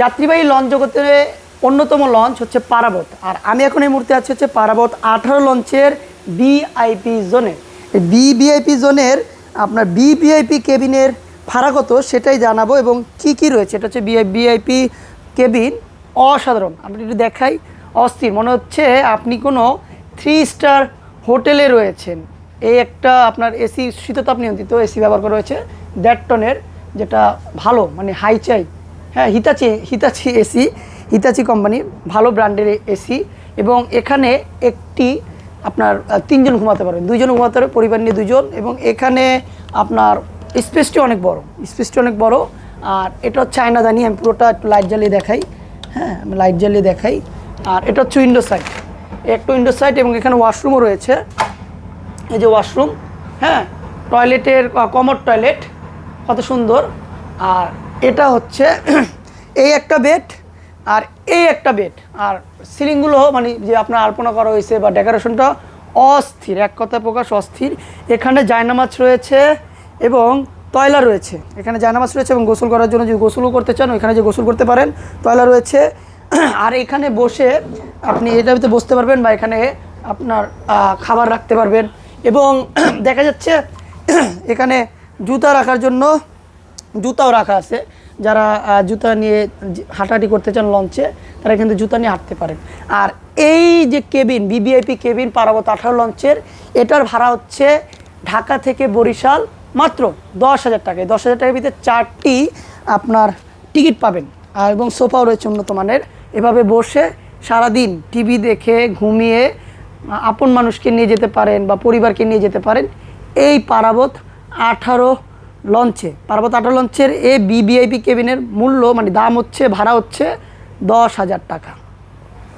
যাত্রীবাহী লঞ্চ জগতে অন্যতম লঞ্চ হচ্ছে পারাবত। আর আমি এখন এই মুহূর্তে আছি হচ্ছে পারাবত 18 লঞ্চের ভিআইপি জোনে। এই ভিআইপি জোনের আপনার ভিআইপি কেবিনের ভাড়া কত সেটাই জানাবো এবং কি কি রয়েছে। এটা হচ্ছে ভিআইপি কেবিন, অসাধারণ। আপনি একটু দেখাই, অস্থির, মনে হচ্ছে আপনি কোনো 3 স্টার হোটেলে রয়েছেন। এই একটা আপনার এসি, শীততাপ নিয়ন্ত্রিত এসি ব্যবহার করা হয়েছে 1.5 টনের, যেটা ভালো, মানে হাই চাই। হ্যাঁ, হিতাচি এসি, হিতাচি কোম্পানির ভালো ব্র্যান্ডের এসি। এবং এখানে একটি আপনার 3 জন ঘুমাতে পারবেন, 2 জন ঘুমাতে পারবে, পরিবার নিয়ে 2 জন। এবং এখানে আপনার স্পেসটি অনেক বড়। আর এটা হচ্ছে আয়না দানি, আমি পুরোটা একটু লাইট জ্বালিয়ে দেখাই। হ্যাঁ, আমি লাইট জ্বালিয়ে দেখাই। আর এটা হচ্ছে উইন্ডো সাইড, একটু উইন্ডো সাইড। এবং এখানে ওয়াশরুমও রয়েছে, এই যে ওয়াশরুম। হ্যাঁ, টয়লেটের কমোড টয়লেট, কত সুন্দর। আর এটা হচ্ছে এই একটা বেড আর এই একটা বেড। আর সিলিংগুলো মানে যে আপনার আলপনা করা হয়েছে বা ডেকোরেশনটা অস্থির, এক কথায় প্রকাশ অস্থির। এখানে জায়নামাজ রয়েছে এবং টয়লা রয়েছে। এখানে জায়নামাজ রয়েছে এবং গোসল করার জন্য যদি গোসলও করতে চান এখানে যে গোসল করতে পারেন, টয়লা রয়েছে। আর এখানে বসে আপনি এটার ভিতরে বসতে পারবেন বা এখানে আপনার খাবার রাখতে পারবেন। এবং দেখা যাচ্ছে এখানে জুতা রাখার জন্য জুতাও রাখা আছে। যারা জুতা নিয়ে হাঁটাহাঁটি করতে চান লঞ্চে, তারা কিন্তু জুতা নিয়ে হাঁটতে পারেন। আর এই যে কেবিন, ভিআইপি কেবিন পারাবত 18 লঞ্চের, এটার ভাড়া হচ্ছে ঢাকা থেকে বরিশাল মাত্র 10,000 টাকায়। 10,000 টাকার ভিতরে 4টি আপনার টিকিট পাবেন। আর এবং সোফাও রয়েছে উন্নত মানের। এভাবে বসে সারাদিন টিভি দেখে ঘুমিয়ে আপন মানুষকে নিয়ে যেতে পারেন বা পরিবারকে নিয়ে যেতে পারেন এই পারাবত 18 লঞ্চে। পারাবত 18 লঞ্চের এই ভিআইপি কেবিনের মূল্য মানে দাম হচ্ছে, ভাড়া হচ্ছে 10,000 টাকা।